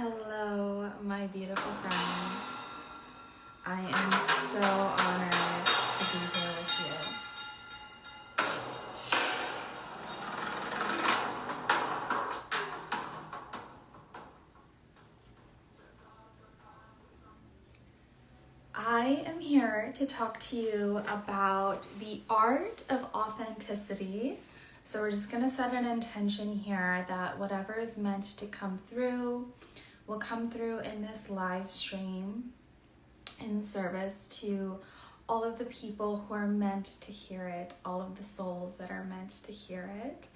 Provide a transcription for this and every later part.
Hello, my beautiful friends. I am so honored to be here with you. I am here to talk to you about the art of authenticity. So we're just going to set an intention here that whatever is meant to come through will come through in this live stream in service to all of the people who are meant to hear it, all of the souls that are meant to hear it.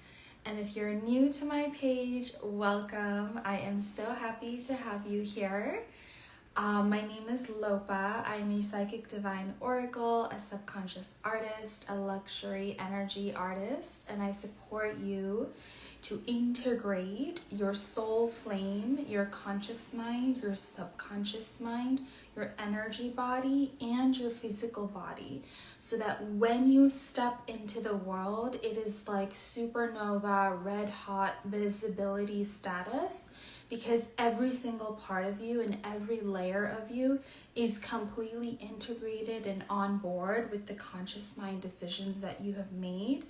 And if you're new to my page, welcome. I am so happy to have you here. My name is Lopa. I'm a psychic divine oracle, a subconscious artist, a luxury energy artist, and I support you to integrate your soul flame, your conscious mind, your subconscious mind, your energy body, and your physical body, so that when you step into the world, it is like supernova, red hot visibility status, because every single part of you and every layer of you is completely integrated and on board with the conscious mind decisions that you have made.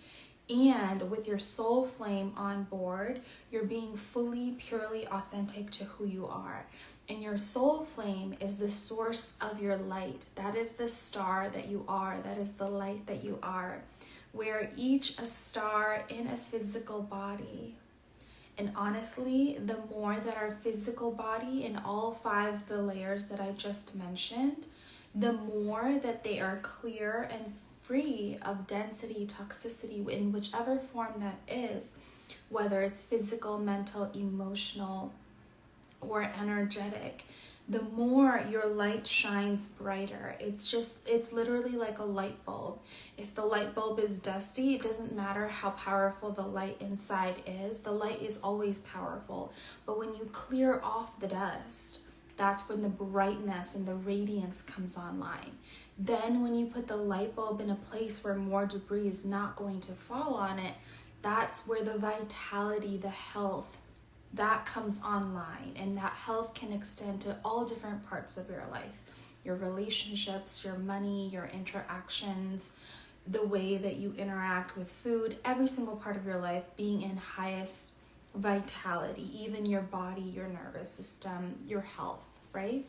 And with your soul flame on board, you're being fully, purely authentic to who you are. And your soul flame is the source of your light. That is the star that you are. That is the light that you are. We are each a star in a physical body. And honestly, the more that our physical body in all 5 of the layers that I just mentioned, the more that they are clear and free of density, toxicity, in whichever form that is, whether it's physical, mental, emotional, or energetic, the more your light shines brighter. It's literally like a light bulb. If the light bulb is dusty, it doesn't matter how powerful the light inside is. The light is always powerful. But when you clear off the dust, that's when the brightness and the radiance comes online. Then when you put the light bulb in a place where more debris is not going to fall on it, that's where the vitality, the health, that comes online. And that health can extend to all different parts of your life. Your relationships, your money, your interactions, the way that you interact with food, every single part of your life being in highest vitality, even your body, your nervous system, your health, right?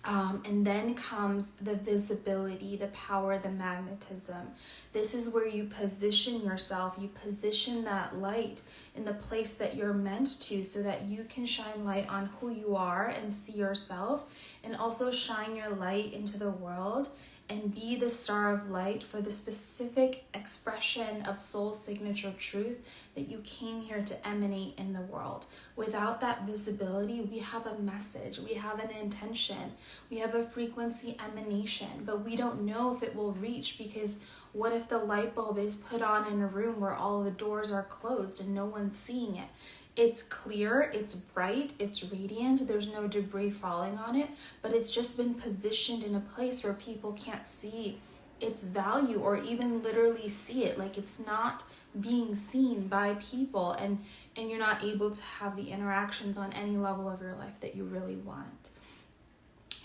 And then comes the visibility, the power, the magnetism. This is where you position yourself. You position that light in the place that you're meant to, so that you can shine light on who you are and see yourself, and also shine your light into the world and be the star of light for the specific expression of soul signature truth that you came here to emanate in the world. Without that visibility, we have a message, we have an intention, we have a frequency emanation, but we don't know if it will reach, because what if the light bulb is put on in a room where all the doors are closed and no one's seeing it? It's clear, it's bright, it's radiant, there's no debris falling on it, but it's just been positioned in a place where people can't see its value or even literally see it. Like, it's not being seen by people, and you're not able to have the interactions on any level of your life that you really want.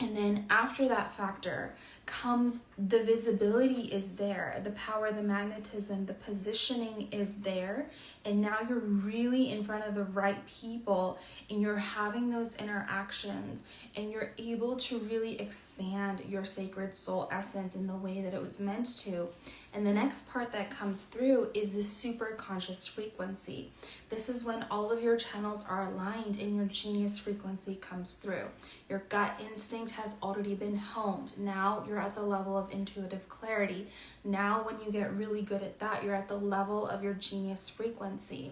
And then after that factor comes the visibility is there, the power, the magnetism, the positioning is there. And now you're really in front of the right people, and you're having those interactions, and you're able to really expand your sacred soul essence in the way that it was meant to. And the next part that comes through is the super conscious frequency. This is when all of your channels are aligned and your genius frequency comes through. Your gut instinct has already been honed. Now you're at the level of intuitive clarity. Now when you get really good at that, you're at the level of your genius frequency.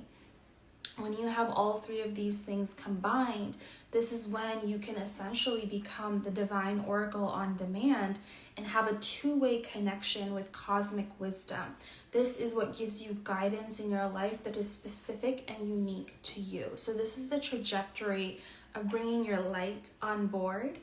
When you have all 3 of these things combined, this is when you can essentially become the divine oracle on demand and have a 2-way connection with cosmic wisdom. This is what gives you guidance in your life that is specific and unique to you. So this is the trajectory of bringing your light on board.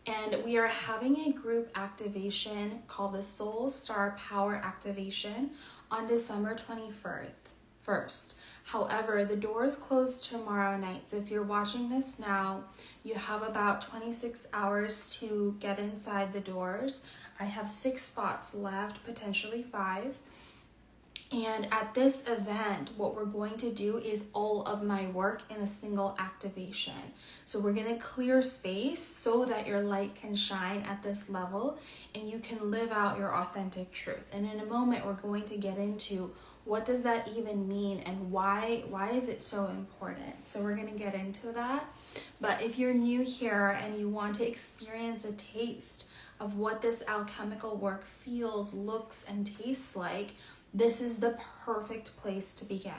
And we are having a group activation called the Soul Star Power Activation on December 21st. However, the doors close tomorrow night. So if you're watching this now, you have about 26 hours to get inside the doors. I have 6 spots left, potentially 5. And at this event, what we're going to do is all of my work in a single activation. So we're going to clear space so that your light can shine at this level and you can live out your authentic truth. And in a moment, we're going to get into what does that even mean and why is it so important. So we're going to get into that. But if you're new here and you want to experience a taste of what this alchemical work feels, looks, and tastes like, this is the perfect place to begin,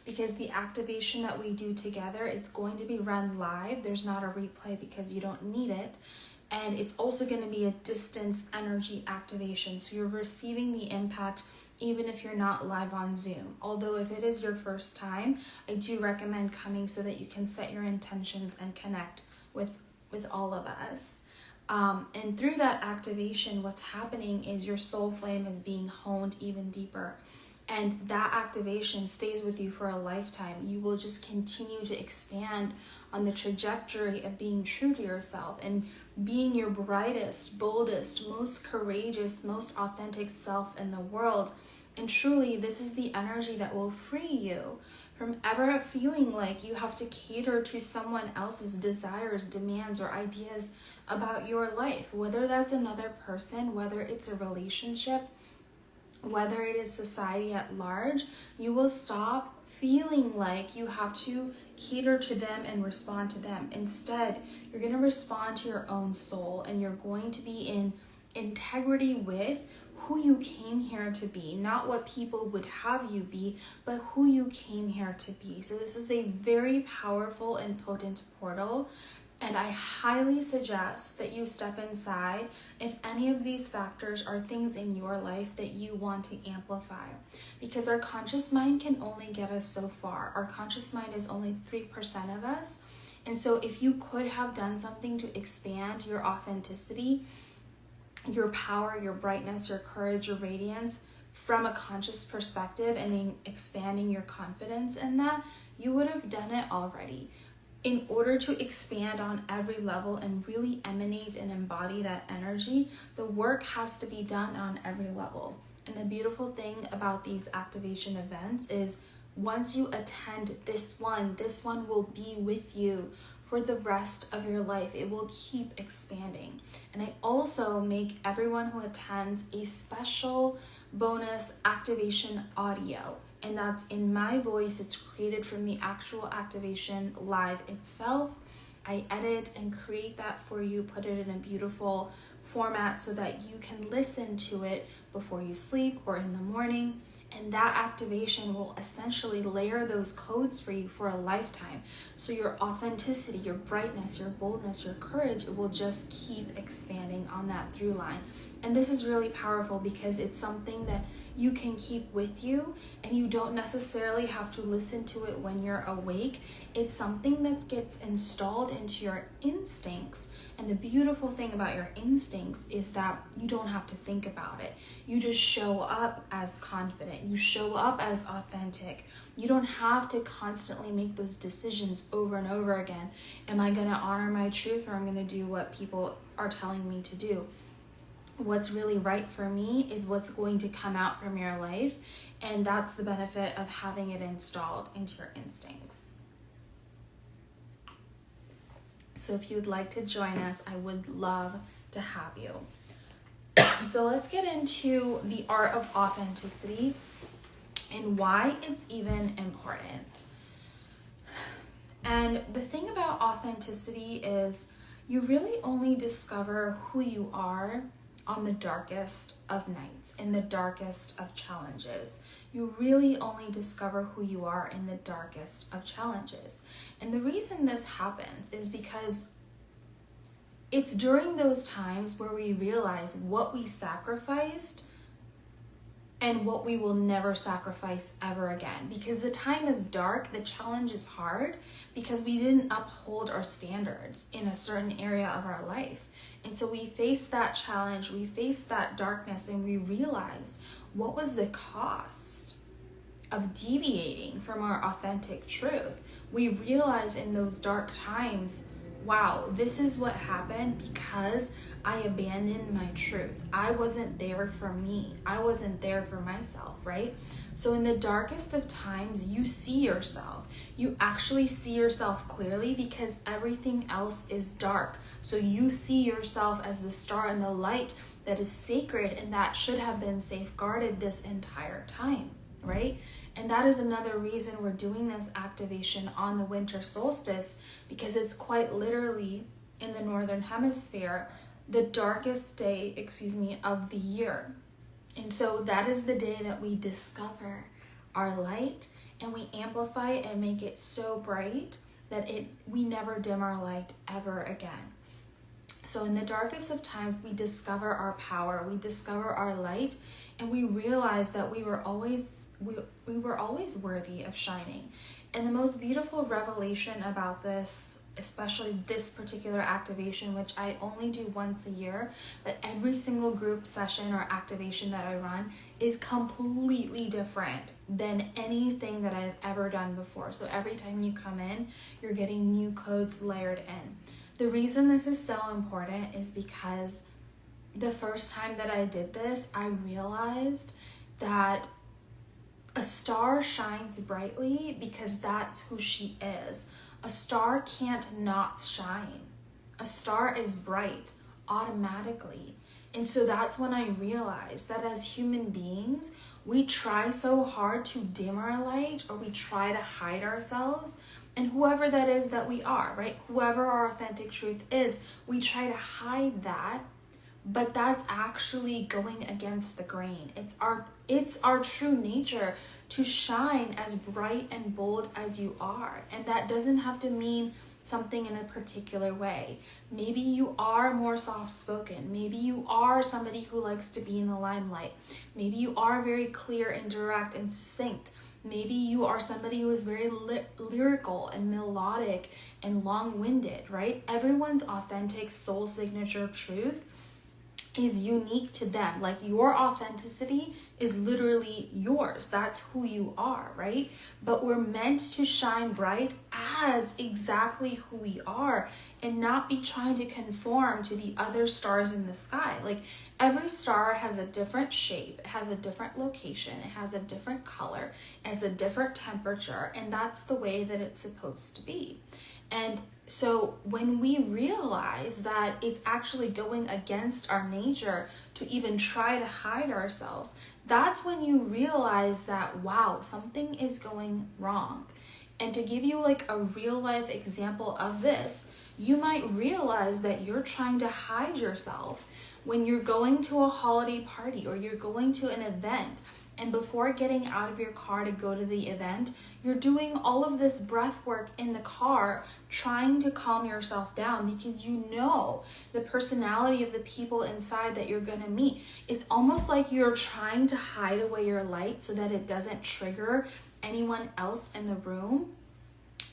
because the activation that we do together, it's going to be run live. There's not a replay because you don't need it. And it's also going to be a distance energy activation. So you're receiving the impact even if you're not live on Zoom. Although if it is your first time, I do recommend coming so that you can set your intentions and connect with all of us. And through that activation, what's happening is your soul flame is being honed even deeper. And that activation stays with you for a lifetime. You will just continue to expand on the trajectory of being true to yourself and being your brightest, boldest, most courageous, most authentic self in the world. And truly, this is the energy that will free you from ever feeling like you have to cater to someone else's desires, demands, or ideas about your life. Whether that's another person, whether it's a relationship, whether it is society at large, you will stop feeling like you have to cater to them and respond to them. Instead, you're going to respond to your own soul, and you're going to be in integrity with who you came here to be, not what people would have you be, but who you came here to be. So this is a very powerful and potent portal, and I highly suggest that you step inside if any of these factors are things in your life that you want to amplify, because our conscious mind can only get us so far. Our conscious mind is only 3% of us, and so if you could have done something to expand your authenticity, your power, your brightness, your courage, your radiance from a conscious perspective, and in expanding your confidence in that, you would have done it already. In order to expand on every level and really emanate and embody that energy, the work has to be done on every level. And the beautiful thing about these activation events is once you attend this one will be with you for the rest of your life. It will keep expanding. And I also make everyone who attends a special bonus activation audio. And that's in my voice. It's created from the actual activation live itself. I edit and create that for you, put it in a beautiful format so that you can listen to it before you sleep or in the morning. And that activation will essentially layer those codes for you for a lifetime. So your authenticity, your brightness, your boldness, your courage, it will just keep expanding on that through line. And this is really powerful because it's something that you can keep with you, and you don't necessarily have to listen to it when you're awake. It's something that gets installed into your instincts. And the beautiful thing about your instincts is that you don't have to think about it. You just show up as confident. You show up as authentic. You don't have to constantly make those decisions over and over again. Am I going to honor my truth, or I'm going to do what people are telling me to do? What's really right for me is what's going to come out from your life. And that's the benefit of having it installed into your instincts. So if you'd like to join us, I would love to have you. So let's get into the art of authenticity and why it's even important. And the thing about authenticity is you really only discover who you are on the darkest of nights, in the darkest of challenges. You really only discover who you are in the darkest of challenges. And the reason this happens is because it's during those times where we realize what we sacrificed and what we will never sacrifice ever again. Because the time is dark, the challenge is hard, because we didn't uphold our standards in a certain area of our life. And so we faced that challenge, we faced that darkness, and we realized what was the cost of deviating from our authentic truth. We realize in those dark times, wow, this is what happened because I abandoned my truth. I wasn't there for me. I wasn't there for myself, right? So in the darkest of times, you see yourself. You actually see yourself clearly because everything else is dark. So you see yourself as the star and the light that is sacred and that should have been safeguarded this entire time, right? And that is another reason we're doing this activation on the winter solstice, because it's quite literally in the northern hemisphere the darkest day, of the year. And so that is the day that we discover our light and we amplify it and make it so bright that we never dim our light ever again. So in the darkest of times, we discover our power, we discover our light, and we realize that we were always worthy of shining. And the most beautiful revelation about this, especially this particular activation, which I only do once a year, but every single group session or activation that I run is completely different than anything that I've ever done before. So every time you come in, you're getting new codes layered in. The reason this is so important is because the first time that I did this, I realized that a star shines brightly because that's who she is. A star can't not shine. A star is bright automatically. And so that's when I realized that as human beings, we try so hard to dim our light, or we try to hide ourselves. And whoever that is that we are, right? Whoever our authentic truth is, we try to hide that, but that's actually going against the grain. It's our true nature to shine as bright and bold as you are. And that doesn't have to mean something in a particular way. Maybe you are more soft-spoken. Maybe you are somebody who likes to be in the limelight. Maybe you are very clear and direct and succinct. Maybe you are somebody who is very lyrical and melodic and long-winded, right? Everyone's authentic soul signature truth is unique to them. Like, your authenticity is literally yours. That's who you are, right? But we're meant to shine bright as exactly who we are and not be trying to conform to the other stars in the sky. Like, every star has a different shape, it has a different location, it has a different color, it has a different temperature, and that's the way that it's supposed to be. And so when we realize that it's actually going against our nature to even try to hide ourselves, that's when you realize that, wow, something is going wrong. And to give you like a real life example of this, you might realize that you're trying to hide yourself when you're going to a holiday party or you're going to an event. And before getting out of your car to go to the event, you're doing all of this breath work in the car, trying to calm yourself down because you know the personality of the people inside that you're going to meet. It's almost like you're trying to hide away your light so that it doesn't trigger anyone else in the room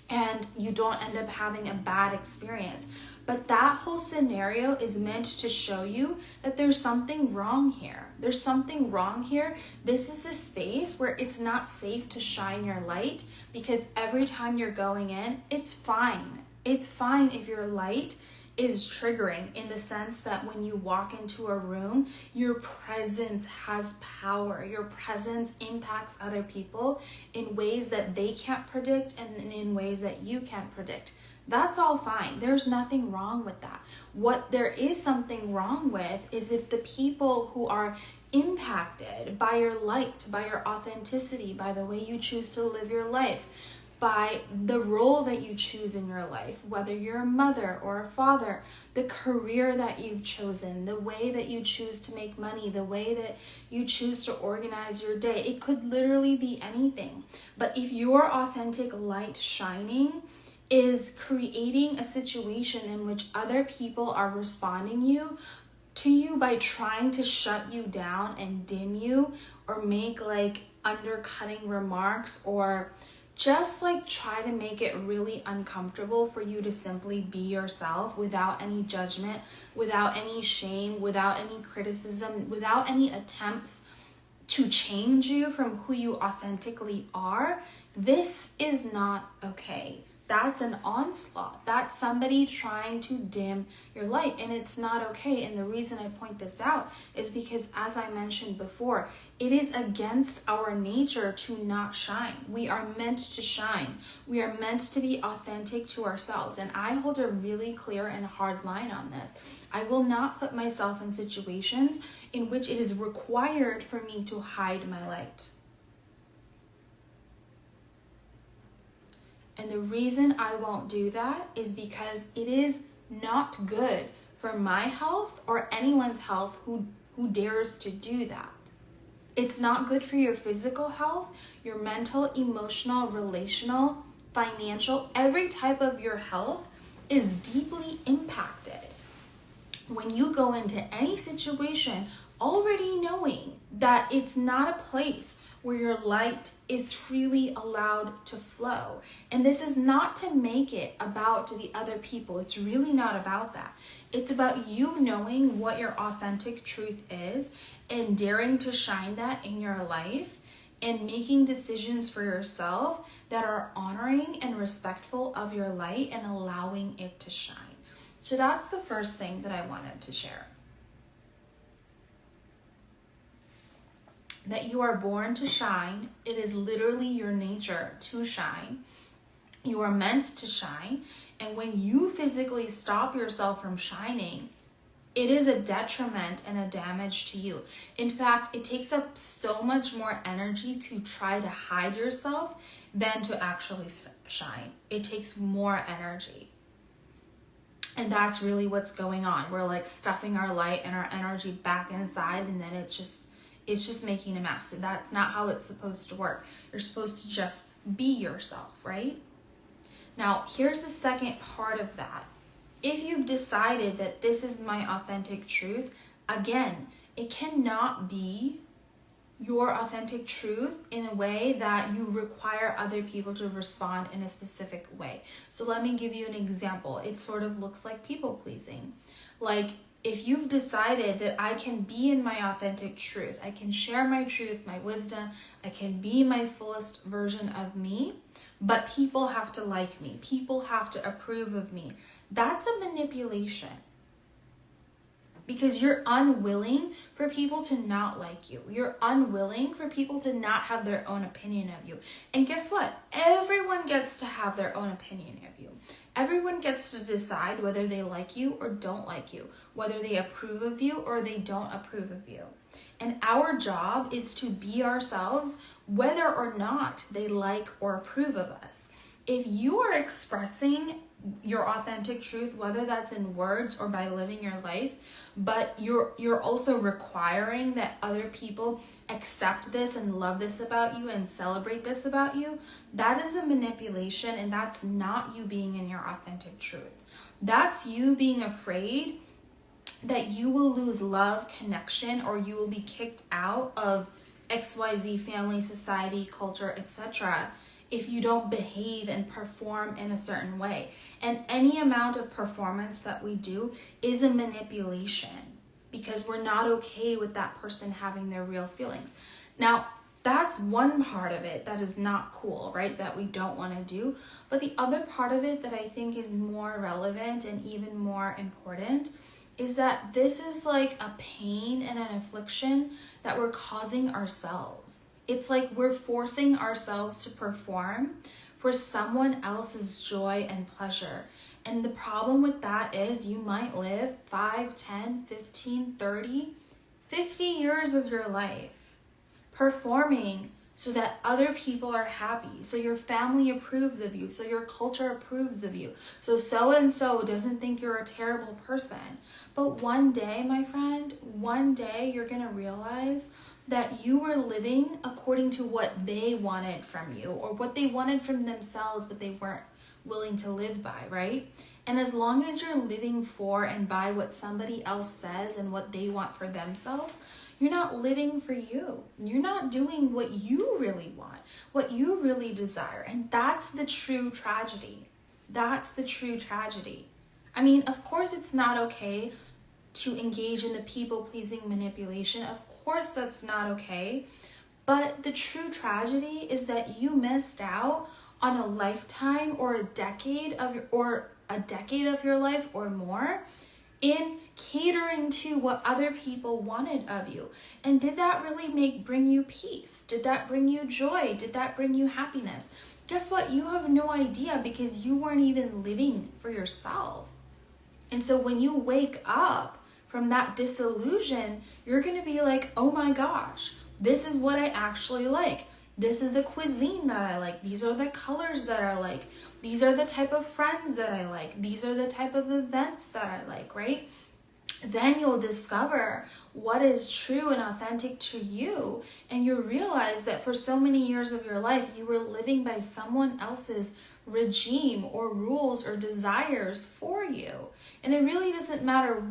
and you don't end up having a bad experience. But that whole scenario is meant to show you that there's something wrong here. There's something wrong here. This is a space where it's not safe to shine your light because every time you're going in, it's fine. It's fine if your light is triggering in the sense that when you walk into a room, your presence has power. Your presence impacts other people in ways that they can't predict and in ways that you can't predict. That's all fine. There's nothing wrong with that. What there is something wrong with is if the people who are impacted by your light, by your authenticity, by the way you choose to live your life, by the role that you choose in your life, whether you're a mother or a father, the career that you've chosen, the way that you choose to make money, the way that you choose to organize your day. It could literally be anything. But if your authentic light shining is creating a situation in which other people are responding to you by trying to shut you down and dim you or make like undercutting remarks or just like try to make it really uncomfortable for you to simply be yourself without any judgment, without any shame, without any criticism, without any attempts to change you from who you authentically are, this is not okay. That's an onslaught. That's somebody trying to dim your light, and it's not okay. And the reason I point this out is because, as I mentioned before, it is against our nature to not shine. We are meant to shine. We are meant to be authentic to ourselves. And I hold a really clear and hard line on this. I will not put myself in situations in which it is required for me to hide my light. And the reason I won't do that is because it is not good for my health or anyone's health who dares to do that. It's not good for your physical health, your mental, emotional, relational, financial, every type of your health is deeply impacted when you go into any situation already knowing that it's not a place where your light is freely allowed to flow. And this is not to make it about the other people. It's really not about that. It's about you knowing what your authentic truth is and daring to shine that in your life and making decisions for yourself that are honoring and respectful of your light and allowing it to shine. So that's the first thing that I wanted to share. That you are born to shine. It is literally your nature to shine. You are meant to shine. And when you physically stop yourself from shining, it is a detriment and a damage to you. In fact, it takes up so much more energy to try to hide yourself than to actually shine. It takes more energy. And that's really what's going on. We're like stuffing our light and our energy back inside, and then it's just making a mess. And that's not how it's supposed to work. You're supposed to just be yourself, right? Now, here's the second part of that. If you've decided that this is my authentic truth, again, it cannot be your authentic truth in a way that you require other people to respond in a specific way. So let me give you an example. It sort of looks like people pleasing. Like, if you've decided that I can be in my authentic truth, I can share my truth, my wisdom, I can be my fullest version of me, but people have to like me, people have to approve of me, that's a manipulation. Because you're unwilling for people to not like you. You're unwilling for people to not have their own opinion of you. And guess what? Everyone gets to have their own opinion of you. Everyone gets to decide whether they like you or don't like you, whether they approve of you or they don't approve of you. And our job is to be ourselves, whether or not they like or approve of us. If you are expressing your authentic truth, whether that's in words or by living your life, but you're also requiring that other people accept this and love this about you and celebrate this about you, that is a manipulation, and that's not you being in your authentic truth. That's you being afraid that you will lose love, connection, or you will be kicked out of XYZ family, society, culture, etc. if you don't behave and perform in a certain way. And any amount of performance that we do is a manipulation because we're not okay with that person having their real feelings. Now, that's one part of it that is not cool, right? That we don't want to do. But the other part of it that I think is more relevant and even more important is that this is like a pain and an affliction that we're causing ourselves. It's like we're forcing ourselves to perform for someone else's joy and pleasure. And the problem with that is you might live 5, 10, 15, 30, 50 years of your life performing so that other people are happy, so your family approves of you, so your culture approves of you, so-and-so doesn't think you're a terrible person. But one day, my friend, one day you're going to realize that you were living according to what they wanted from you or what they wanted from themselves, but they weren't willing to live by, right? And as long as you're living for and by what somebody else says and what they want for themselves, you're not living for you. You're not doing what you really want, what you really desire. And that's the true tragedy. That's the true tragedy. I mean, of course it's not okay to engage in the people-pleasing manipulation. Of course, that's not okay. But the true tragedy is that you missed out on a lifetime or a decade of your life or more in catering to what other people wanted of you. And did that really bring you peace? Did that bring you joy? Did that bring you happiness? Guess what? You have no idea, because you weren't even living for yourself. And so when you wake up from that disillusion, you're going to be like, oh my gosh, this is what I actually like. This is the cuisine that I like. These are the colors that I like. These are the type of friends that I like. These are the type of events that I like, right? Then you'll discover what is true and authentic to you. And you realize that for so many years of your life, you were living by someone else's regime or rules or desires for you. And it really doesn't matter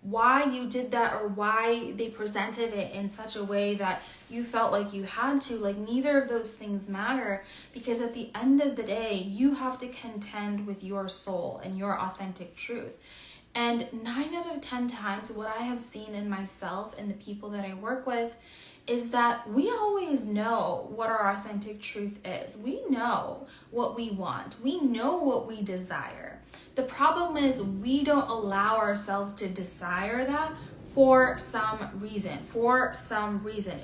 why you did that or why they presented it in such a way that you felt like you had to. Like, neither of those things matter, because at the end of the day, you have to contend with your soul and your authentic truth. And 9 out of 10 times, what I have seen in myself and the people that I work with is that we always know what our authentic truth is. We know what we want. We know what we desire. The problem is we don't allow ourselves to desire that for some reason.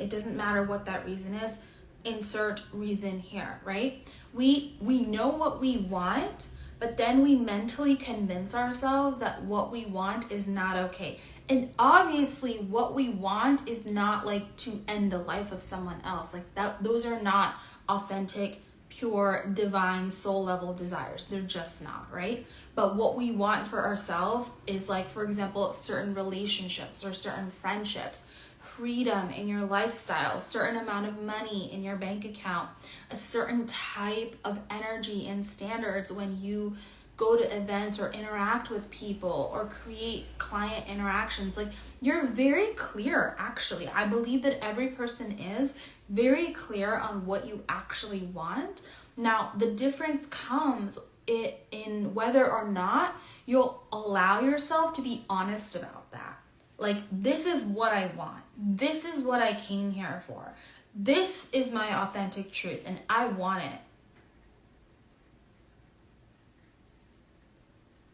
It doesn't matter what that reason is. Insert reason here, right? We know what we want, but then we mentally convince ourselves that what we want is not okay. And obviously what we want is not like to end the life of someone else. Like that, those are not authentic, pure, divine, soul level desires. They're just not, right? But what we want for ourselves is, like, for example, certain relationships or certain friendships, freedom in your lifestyle, certain amount of money in your bank account, a certain type of energy and standards when you go to events or interact with people or create client interactions. Like, you're very clear, actually. I believe that every person is very clear on what you actually want. Now, the difference comes in whether or not you'll allow yourself to be honest about that. Like, this is what I want. This is what I came here for. This is my authentic truth, and I want it.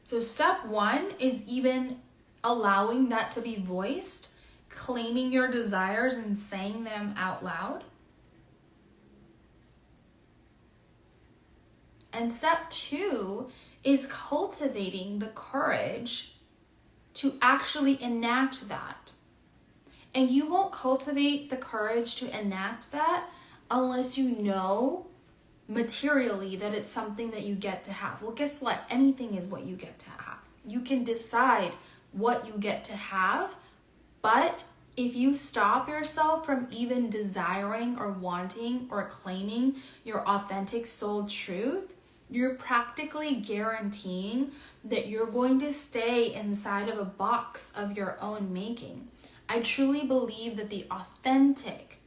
So step 1 is even allowing that to be voiced, claiming your desires and saying them out loud. And step 2 is cultivating the courage to actually enact that. And you won't cultivate the courage to enact that unless you know materially that it's something that you get to have. Well, guess what? Anything is what you get to have. You can decide what you get to have, but if you stop yourself from even desiring or wanting or claiming your authentic soul truth, you're practically guaranteeing that you're going to stay inside of a box of your own making. I truly believe that the authentic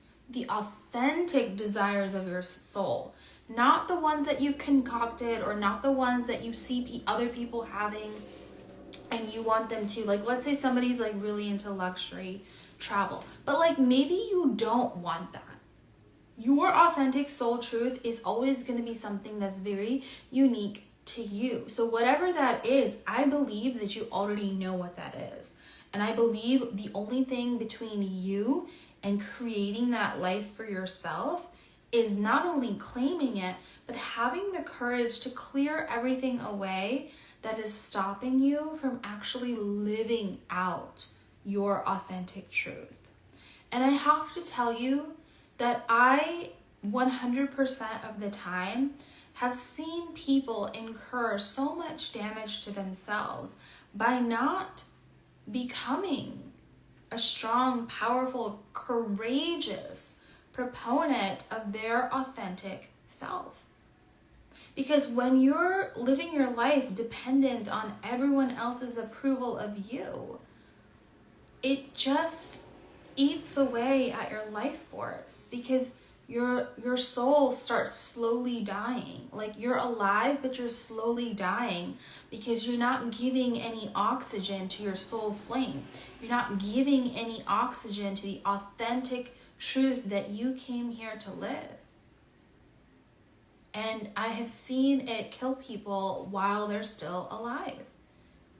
desires of your soul, not the ones that you've concocted or not the ones that you see other people having and you want them to, like, let's say somebody's like really into luxury travel, but like maybe you don't want that. Your authentic soul truth is always going to be something that's very unique to you. So whatever that is, I believe that you already know what that is. And I believe the only thing between you and creating that life for yourself is not only claiming it, but having the courage to clear everything away that is stopping you from actually living out your authentic truth. And I have to tell you that I 100% of the time have seen people incur so much damage to themselves by not becoming a strong, powerful, courageous proponent of their authentic self. Because when you're living your life dependent on everyone else's approval of you, it just eats away at your life force, because your soul starts slowly dying. Like you're alive, but you're slowly dying because you're not giving any oxygen to your soul flame. You're not giving any oxygen to the authentic truth that you came here to live. And I have seen it kill people while they're still alive.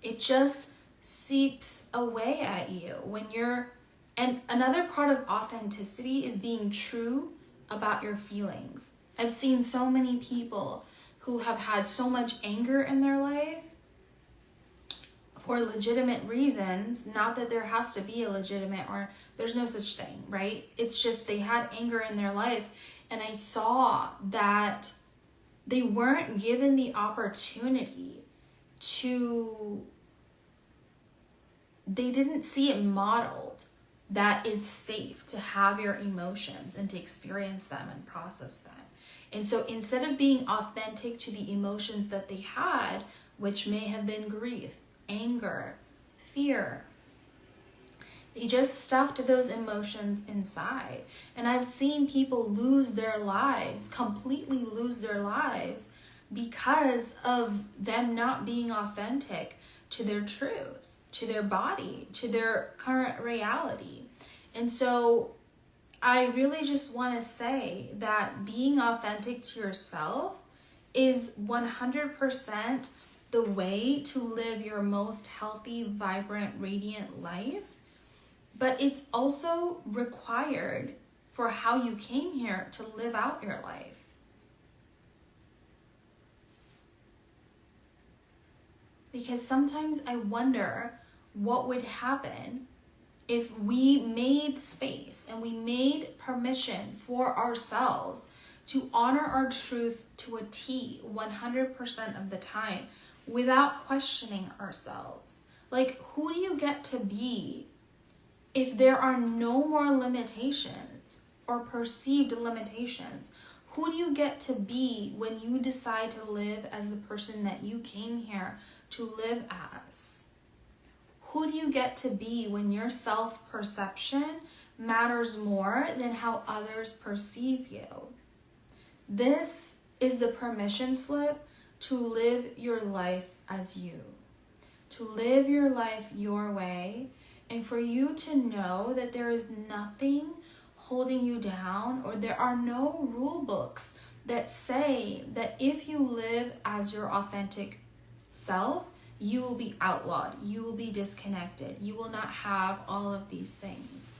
It just seeps away at you when you're, and another part of authenticity is being true about your feelings. I've seen so many people who have had so much anger in their life for legitimate reasons, not that there has to be a legitimate, or there's no such thing, right? It's just they had anger in their life, and I saw that they weren't given the opportunity to, they didn't see it modeled that it's safe to have your emotions and to experience them and process them. And so instead of being authentic to the emotions that they had, which may have been grief, anger, fear, they just stuffed those emotions inside. And I've seen people lose their lives, completely lose their lives, because of them not being authentic to their truth, to their body, to their current reality. And so I really just want to say that being authentic to yourself is 100% the way to live your most healthy, vibrant, radiant life. But it's also required for how you came here to live out your life. Because sometimes I wonder what would happen if we made space and we made permission for ourselves to honor our truth to a T 100% of the time without questioning ourselves. Like, who do you get to be if there are no more limitations or perceived limitations? Who do you get to be when you decide to live as the person that you came here to live as? Who do you get to be when your self-perception matters more than how others perceive you? This is the permission slip to live your life as you, to live your life your way, and for you to know that there is nothing holding you down, or there are no rule books that say that if you live as your authentic self, you will be outlawed, you will be disconnected, you will not have all of these things.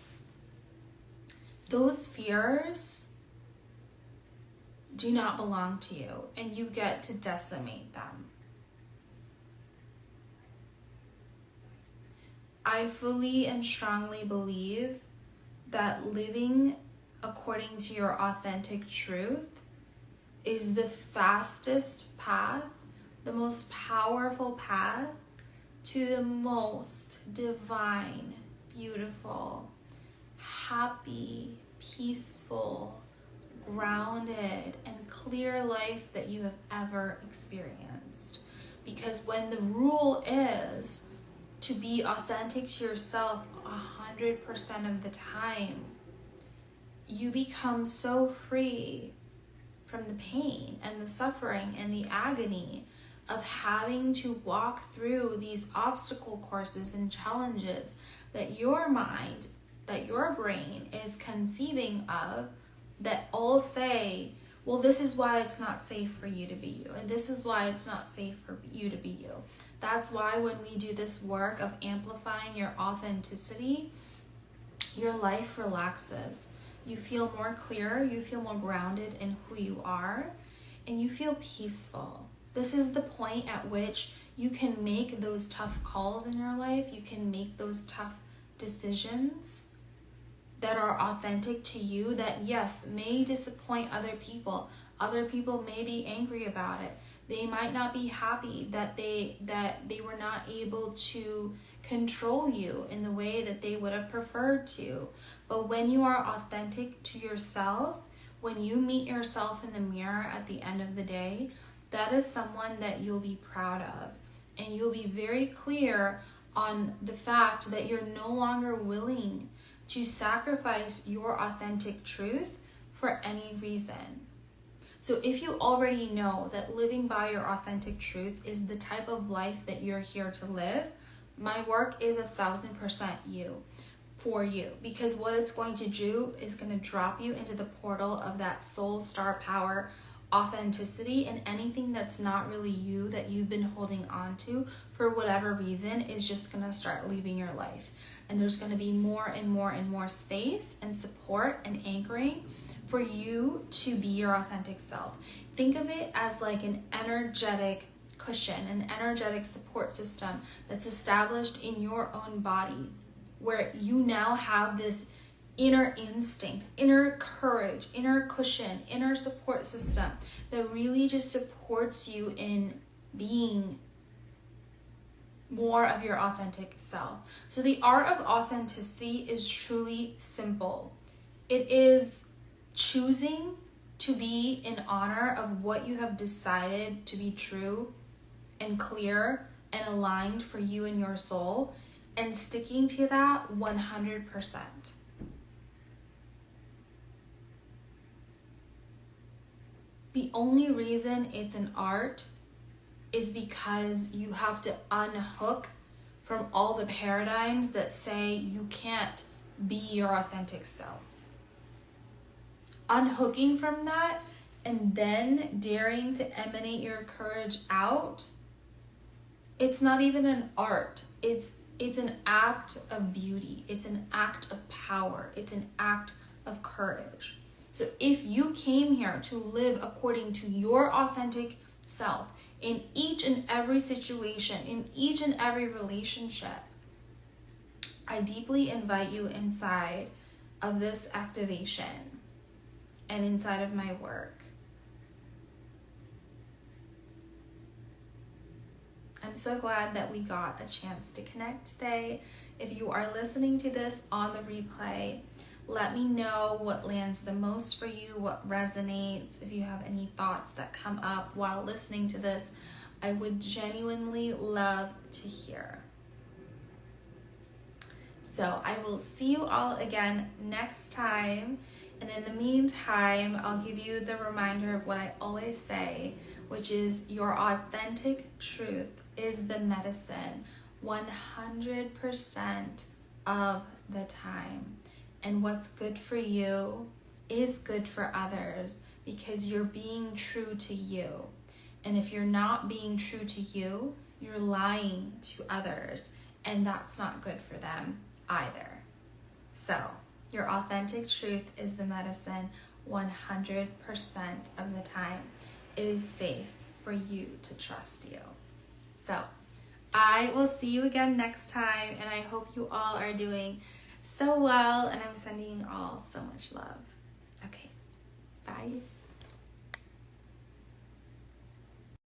Those fears do not belong to you, and you get to decimate them. I fully and strongly believe that living according to your authentic truth is the fastest path, the most powerful path to the most divine, beautiful, happy, peaceful, grounded, and clear life that you have ever experienced. Because when the rule is to be authentic to yourself 100% of the time, you become so free from the pain and the suffering and the agony of having to walk through these obstacle courses and challenges that your mind, that your brain is conceiving of, that all say, well, this is why it's not safe for you to be you, and this is why it's not safe for you to be you. That's why when we do this work of amplifying your authenticity, your life relaxes. You feel more clear, you feel more grounded in who you are, and you feel peaceful. This is the point at which you can make those tough calls in your life. You can make those tough decisions that are authentic to you, that yes, may disappoint other people. Other people may be angry about it. They might not be happy that they were not able to control you in the way that they would have preferred to. But when you are authentic to yourself, when you meet yourself in the mirror at the end of the day, that is someone that you'll be proud of. And you'll be very clear on the fact that you're no longer willing to sacrifice your authentic truth for any reason. So if you already know that living by your authentic truth is the type of life that you're here to live, my work is 1,000% for you, because what it's going to do is going to drop you into the portal of that soul star power authenticity, and anything that's not really you that you've been holding on to for whatever reason is just going to start leaving your life. And there's going to be more and more and more space and support and anchoring for you to be your authentic self. Think of it as like an energetic cushion, an energetic support system that's established in your own body, where you now have this inner instinct, inner courage, inner cushion, inner support system that really just supports you in being more of your authentic self. So the art of authenticity is truly simple. It is choosing to be in honor of what you have decided to be true and clear and aligned for you and your soul, and sticking to that 100%. The only reason it's an art is because you have to unhook from all the paradigms that say you can't be your authentic self. Unhooking from that and then daring to emanate your courage out, it's not even an art. It's an act of beauty. It's an act of power. It's an act of courage. So if you came here to live according to your authentic self in each and every situation, in each and every relationship, I deeply invite you inside of this activation and inside of my work. I'm so glad that we got a chance to connect today. If you are listening to this on the replay, let me know what lands the most for you, what resonates. If you have any thoughts that come up while listening to this, I would genuinely love to hear. So I will see you all again next time. And in the meantime, I'll give you the reminder of what I always say, which is your authentic truth is the medicine 100% of the time. And what's good for you is good for others, because you're being true to you. And if you're not being true to you, you're lying to others, and that's not good for them either. So your authentic truth is the medicine 100% of the time. It is safe for you to trust you. So I will see you again next time, and I hope you all are doing so well, and I'm sending you all so much love. Okay, bye.